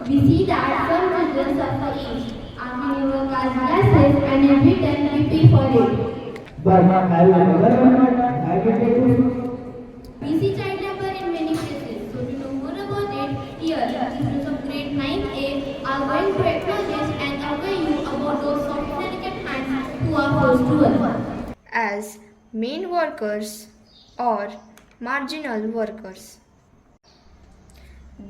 We see that some children suffer each, asking work as classes and every time we pay for it. But have you ever advocated? We see child labor in many places. So to know more about it, here, students of grade 9A are going to acknowledge and aware you about those soft delicate hands who are forced to work. As main workers or marginal workers.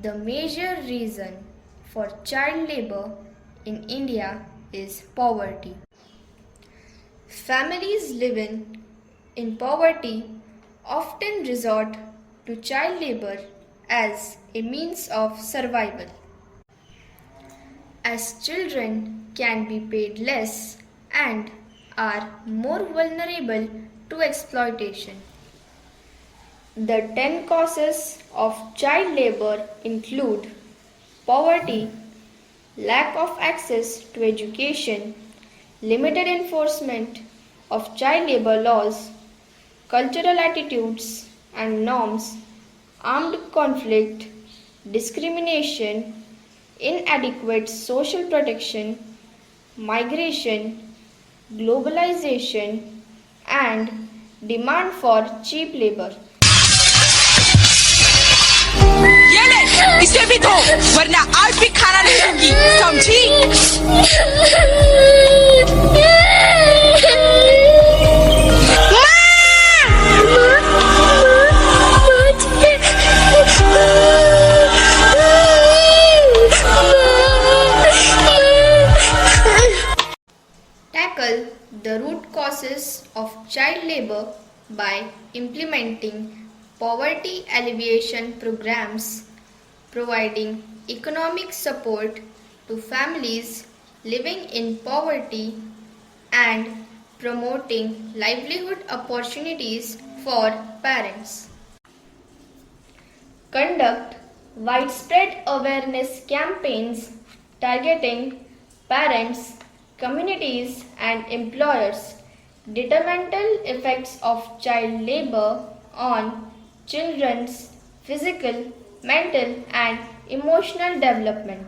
The major reason for child labor in India is poverty. Families living in poverty often resort to child labor as a means of survival. As children can be paid less and are more vulnerable to exploitation. The 10 causes of child labor include poverty, lack of access to education, limited enforcement of child labor laws, cultural attitudes and norms, armed conflict, discrimination, inadequate social protection, migration, globalization, and demand for cheap labor. ये ले, इसे भी धो, वरना आज भी खाना नहीं दूंगी, समझी? Tackle the root causes of child labor by implementing poverty alleviation programs, providing economic support to families living in poverty, and promoting livelihood opportunities for parents. Conduct widespread awareness campaigns targeting parents, communities, and employers. Detrimental effects of child labor on children's physical, mental, and emotional development.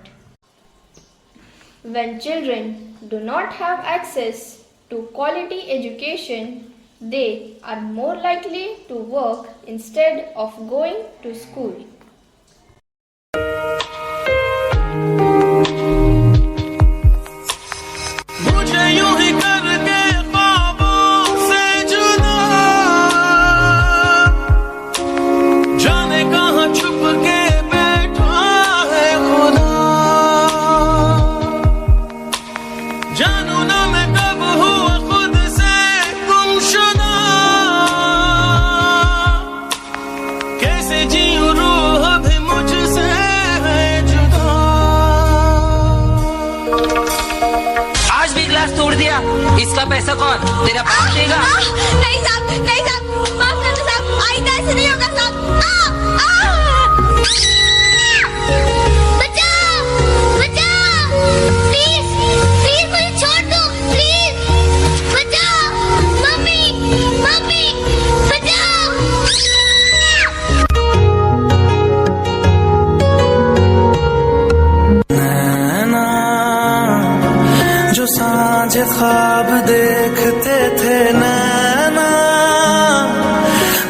When children do not have access to quality education, they are more likely to work instead of going to school. तोड़ दिया, इसका पैसा कौन? तेरा बाप देगा? नहीं साहब, नहीं साहब, माफ कर दो साहब, आइंदा ऐसे नहीं होगा साहब। बचाओ, बचाओ, प्लीज, प्लीज मुझे छोड़ दो, प्लीज, बचाओ, मम्मी, मम्मी, बचाओ। नैना जो सांझ ख्वाब देखते थे नैना,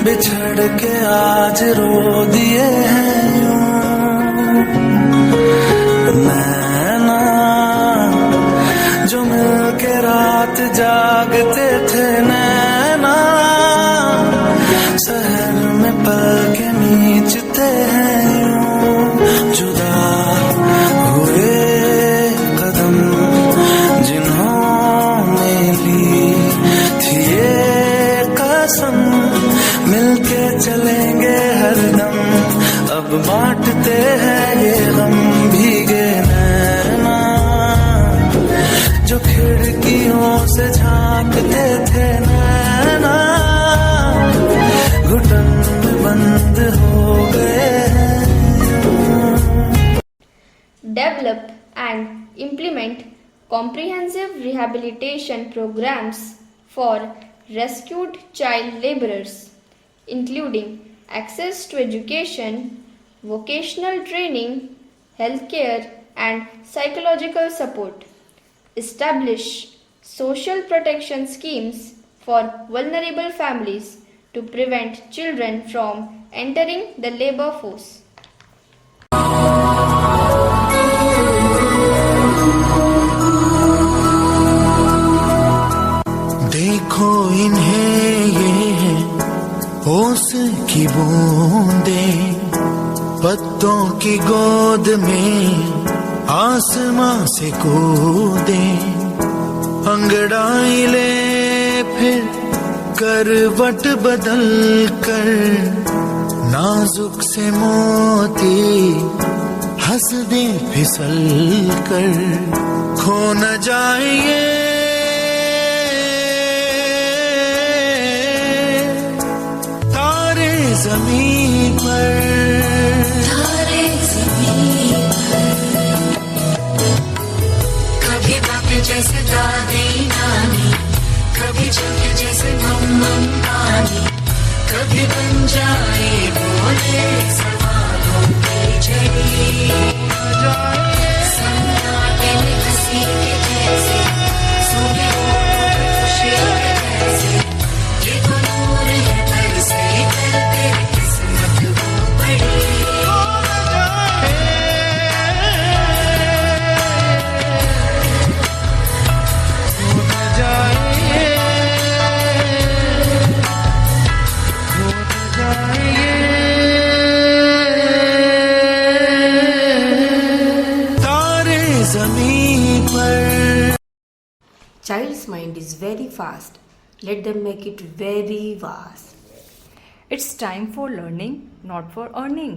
बिछड़ के आज रो दिए हैं यूं। नैना जो मिल के रात जागते थे नैना, शहर में पल के नीचते हैं यूं। जुदा हुए कदम जिन्होंने ली थी ये कसम, मिलके चलेंगे हरदम, अब बांटते हैं ये गम। भीगे नैना जो खिड़कियों से झांकते थे नैना, घुटन में बंद हो गए हैं। Develop and implement comprehensive rehabilitation programs for rescued child laborers, including access to education, vocational training, healthcare, and psychological support. Establish social protection schemes for vulnerable families to prevent children from entering the labor force. देखो इन्हें ये है ओस की बूंदें, पत्तों की गोद में आसमां से कूदे, अंगड़ाई ले फिर करवट बदल कर, नाजुक से मोती हंस दे फिसल कर, खो न जाए ये तारे जमीन पर, तारे जमीन पर। कभी बाप जैसे दादी नानी, कभी चंद जैसे मम्मा नानी, कभी बन जाए बोले सवालों की जड़ी, सन्नाटे में हंसी के जैसे, सुबह खुशी के जैसे, ये तो नूर है पर से करते किस्मत वो बड़ी। Child's mind is very fast. Let them make it very vast. It's time for learning, not for earning.